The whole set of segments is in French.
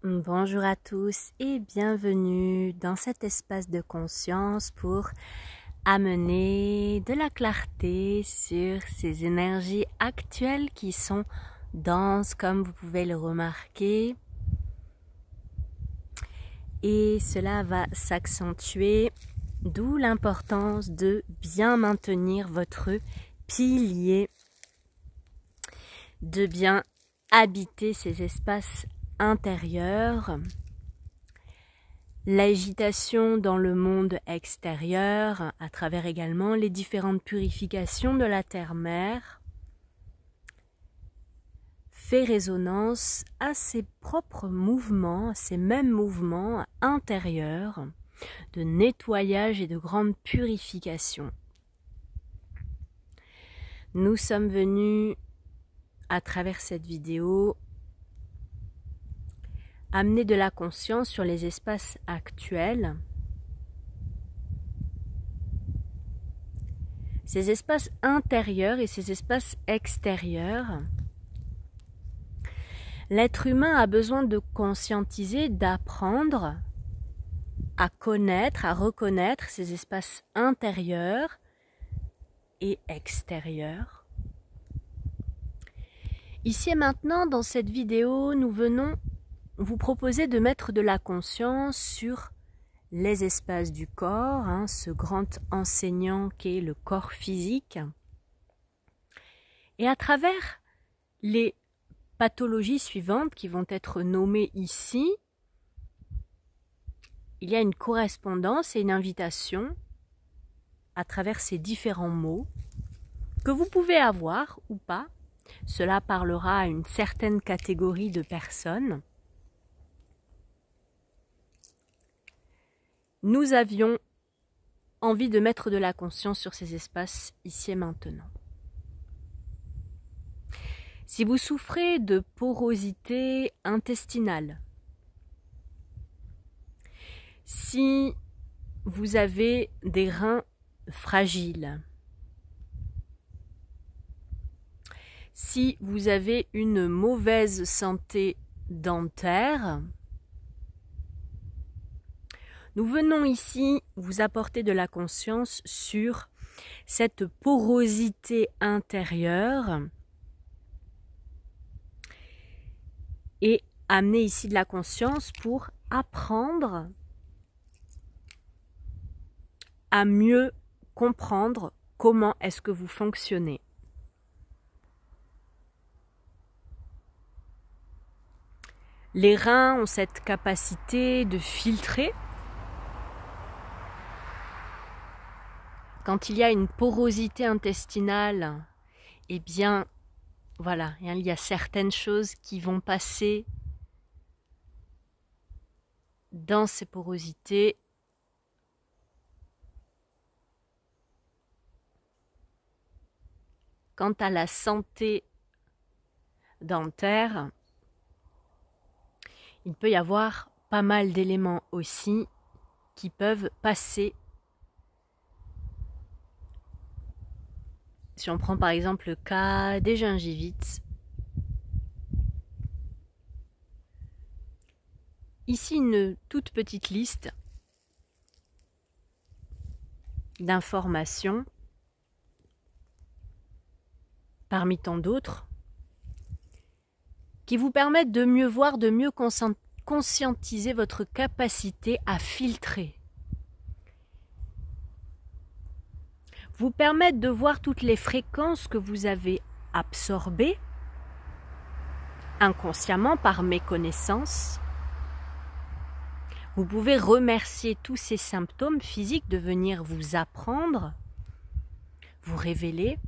Bonjour à tous et bienvenue dans cet espace de conscience pour amener de la clarté sur ces énergies actuelles qui sont denses comme vous pouvez le remarquer. Et cela va s'accentuer, d'où l'importance de bien maintenir votre pilier, de bien habiter ces espaces intérieur, l'agitation dans le monde extérieur, à travers également les différentes purifications de la terre-mère, fait résonance à ses propres mouvements, à ces mêmes mouvements intérieurs de nettoyage et de grande purification. Nous sommes venus, à travers cette vidéo, amener de la conscience sur les espaces actuels, ces espaces intérieurs et ces espaces extérieurs. L'être humain a besoin de conscientiser, d'apprendre à connaître, à reconnaître ces espaces intérieurs et extérieurs. Ici et maintenant, dans cette vidéo, nous venons vous proposer de mettre de la conscience sur les espaces du corps, ce grand enseignant qu'est le corps physique. Et à travers les pathologies suivantes qui vont être nommées ici, il y a une correspondance et une invitation à travers ces différents mots que vous pouvez avoir ou pas. Cela parlera à une certaine catégorie de personnes. Nous avions envie de mettre de la conscience sur ces espaces ici et maintenant. Si vous souffrez de porosité intestinale, si vous avez des reins fragiles, si vous avez une mauvaise santé dentaire, nous venons ici vous apporter de la conscience sur cette porosité intérieure et amener ici de la conscience pour apprendre à mieux comprendre comment est-ce que vous fonctionnez. Les reins ont cette capacité de filtrer. Quand il y a une porosité intestinale, eh bien, voilà, il y a certaines choses qui vont passer dans ces porosités. Quant à la santé dentaire, il peut y avoir pas mal d'éléments aussi qui peuvent passer. Si on prend par exemple le cas des gingivites, ici une toute petite liste d'informations parmi tant d'autres qui vous permettent de mieux voir, de mieux conscientiser votre capacité à filtrer. Vous permettre de voir toutes les fréquences que vous avez absorbées inconsciemment par méconnaissance. Vous pouvez remercier tous ces symptômes physiques de venir vous apprendre, vous révéler.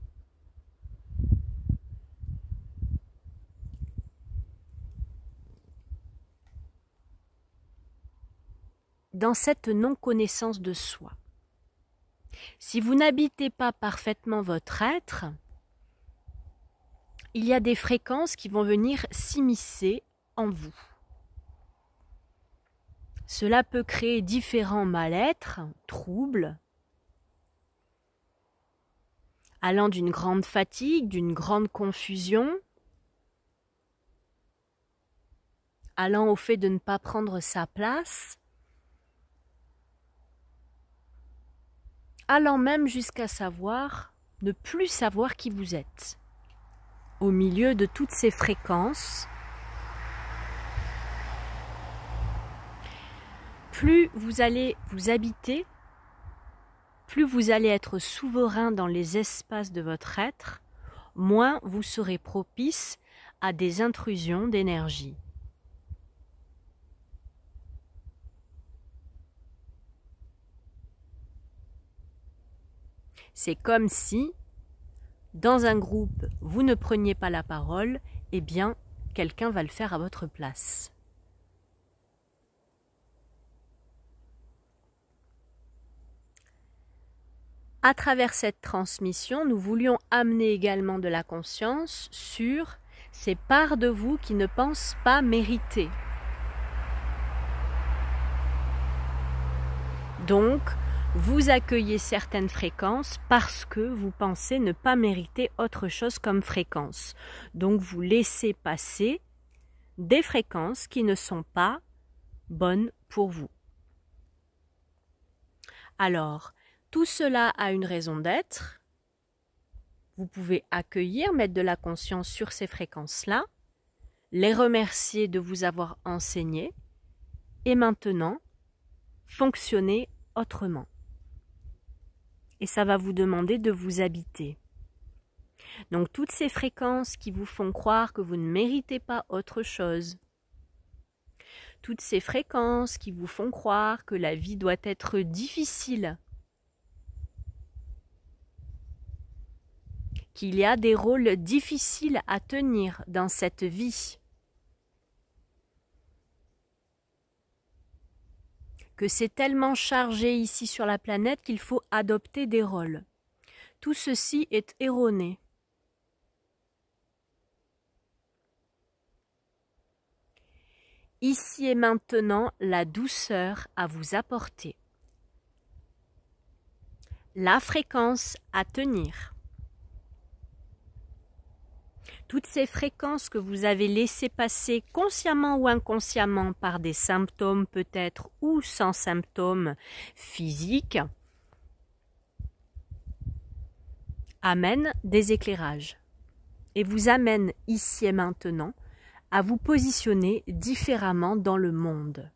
Dans cette non-connaissance de soi. Si vous n'habitez pas parfaitement votre être, il y a des fréquences qui vont venir s'immiscer en vous. Cela peut créer différents mal-être, troubles, allant d'une grande fatigue, d'une grande confusion, allant au fait de ne pas prendre sa place, allant même jusqu'à ne plus savoir qui vous êtes. Au milieu de toutes ces fréquences, plus vous allez vous habiter, plus vous allez être souverain dans les espaces de votre être, moins vous serez propice à des intrusions d'énergie. C'est comme si, dans un groupe, vous ne preniez pas la parole, eh bien, quelqu'un va le faire à votre place. À travers cette transmission, nous voulions amener également de la conscience sur ces parts de vous qui ne pensent pas mériter. Donc, vous accueillez certaines fréquences parce que vous pensez ne pas mériter autre chose comme fréquence. Donc, vous laissez passer des fréquences qui ne sont pas bonnes pour vous. Alors, tout cela a une raison d'être. Vous pouvez accueillir, mettre de la conscience sur ces fréquences-là, les remercier de vous avoir enseigné et maintenant fonctionner autrement. Et ça va vous demander de vous habiter. Donc toutes ces fréquences qui vous font croire que vous ne méritez pas autre chose, toutes ces fréquences qui vous font croire que la vie doit être difficile, qu'il y a des rôles difficiles à tenir dans cette vie, que c'est tellement chargé ici sur la planète qu'il faut adopter des rôles. Tout ceci est erroné. Ici et maintenant, la douceur à vous apporter, la fréquence à tenir. Toutes ces fréquences que vous avez laissées passer consciemment ou inconsciemment par des symptômes peut-être ou sans symptômes physiques amènent des éclairages et vous amènent ici et maintenant à vous positionner différemment dans le monde.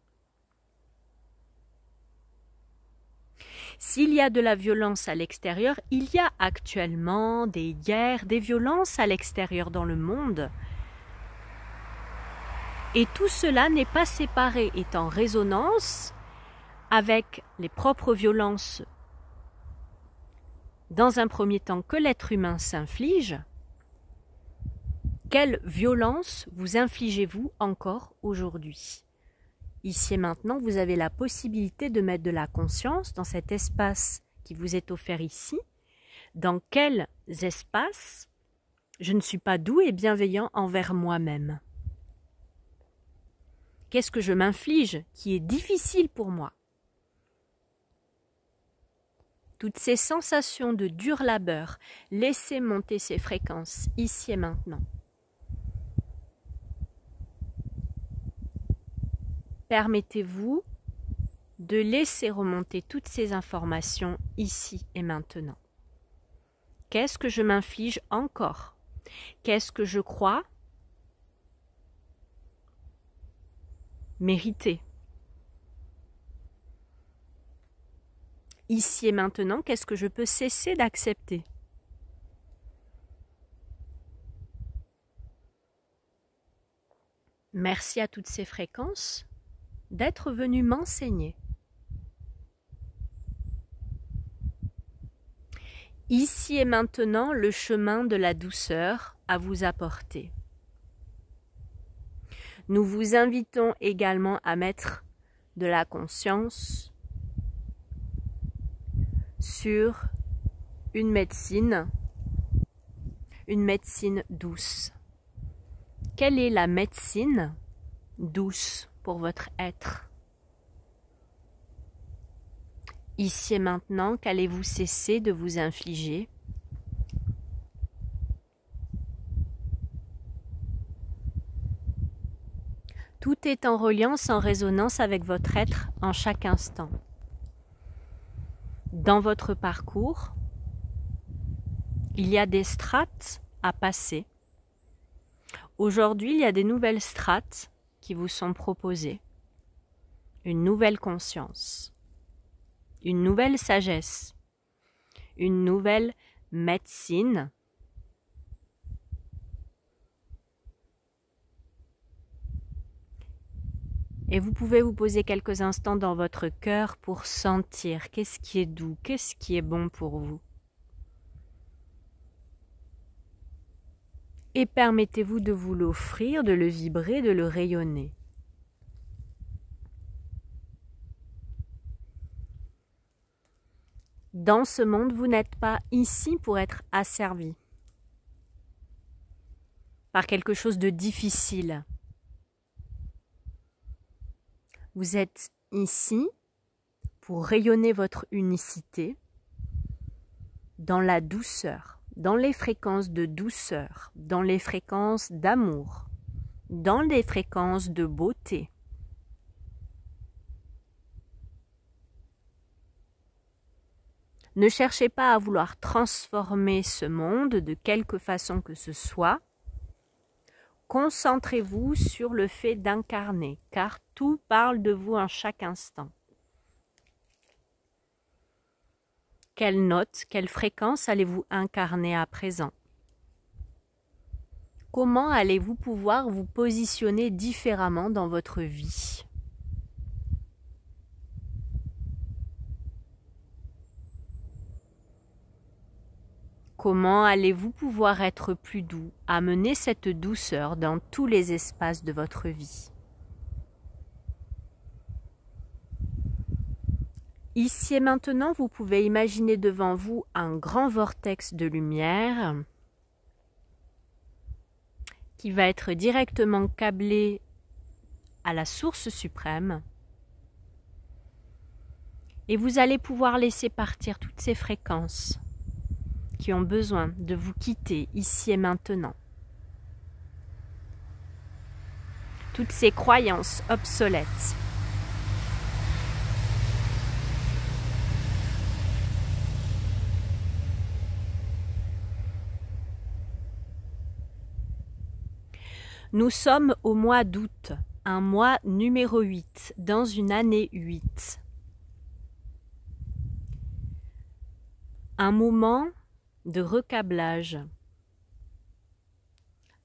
S'il y a de la violence à l'extérieur, il y a actuellement des guerres, des violences à l'extérieur dans le monde. Et tout cela n'est pas séparé, est en résonance avec les propres violences, dans un premier temps, que l'être humain s'inflige. Quelle violence vous infligez-vous encore aujourd'hui ? Ici et maintenant, vous avez la possibilité de mettre de la conscience dans cet espace qui vous est offert ici. Dans quels espaces je ne suis pas doux et bienveillant envers moi-même? Qu'est-ce que je m'inflige qui est difficile pour moi? Toutes ces sensations de dur labeur, laissez monter ces fréquences ici et maintenant. Permettez-vous de laisser remonter toutes ces informations ici et maintenant. Qu'est-ce que je m'inflige encore? Qu'est-ce que je crois mériter? Ici et maintenant, qu'est-ce que je peux cesser d'accepter? Merci à toutes ces fréquences d'être venu m'enseigner. Ici et maintenant, le chemin de la douceur à vous apporter. Nous vous invitons également à mettre de la conscience sur une médecine douce. Quelle est la médecine douce pour votre être? Ici et maintenant, qu'allez-vous cesser de vous infliger? Tout est en reliance, en résonance avec votre être en chaque instant. Dans votre parcours, il y a des strates à passer. Aujourd'hui, il y a des nouvelles strates qui vous sont proposées. Une nouvelle conscience, une nouvelle sagesse, une nouvelle médecine. Et vous pouvez vous poser quelques instants dans votre cœur pour sentir qu'est-ce qui est doux, qu'est-ce qui est bon pour vous. Et permettez-vous de vous l'offrir, de le vibrer, de le rayonner. Dans ce monde, vous n'êtes pas ici pour être asservi par quelque chose de difficile. Vous êtes ici pour rayonner votre unicité dans la douceur, dans les fréquences de douceur, dans les fréquences d'amour, dans les fréquences de beauté. Ne cherchez pas à vouloir transformer ce monde de quelque façon que ce soit. Concentrez-vous sur le fait d'incarner, car tout parle de vous en chaque instant. Quelle note, quelle fréquence allez-vous incarner à présent? Comment allez-vous pouvoir vous positionner différemment dans votre vie? Comment allez-vous pouvoir être plus doux, amener cette douceur dans tous les espaces de votre vie? Ici et maintenant, vous pouvez imaginer devant vous un grand vortex de lumière qui va être directement câblé à la source suprême. Et vous allez pouvoir laisser partir toutes ces fréquences qui ont besoin de vous quitter ici et maintenant. Toutes ces croyances obsolètes. Nous sommes au mois d'août, un mois numéro 8, dans une année 8. Un moment de recablage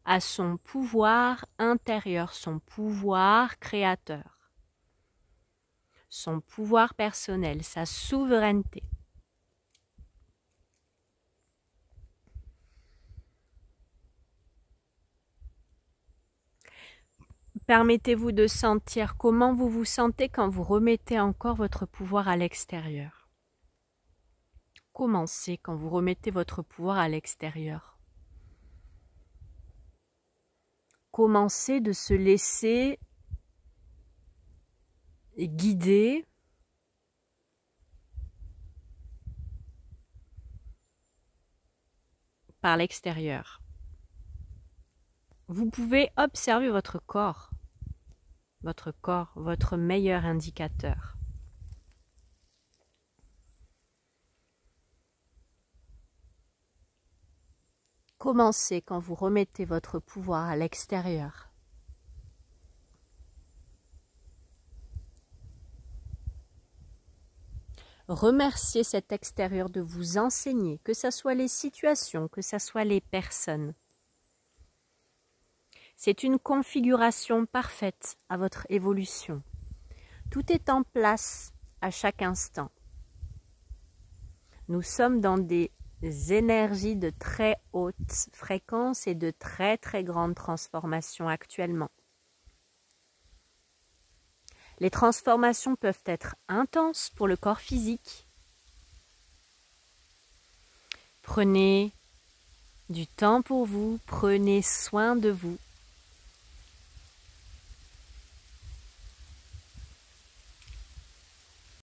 à son pouvoir intérieur, son pouvoir créateur, son pouvoir personnel, sa souveraineté. Permettez-vous de sentir comment vous vous sentez quand vous remettez encore votre pouvoir à l'extérieur. Commencez quand vous remettez votre pouvoir à l'extérieur. Commencez de se laisser guider par l'extérieur. Vous pouvez observer votre corps, votre meilleur indicateur. Commencez quand vous remettez votre pouvoir à l'extérieur. Remerciez cet extérieur de vous enseigner, que ce soit les situations, que ce soit les personnes. C'est une configuration parfaite à votre évolution. Tout est en place à chaque instant. Nous sommes dans des énergies de très haute fréquence et de très très grandes transformations actuellement. Les transformations peuvent être intenses pour le corps physique. Prenez du temps pour vous, prenez soin de vous.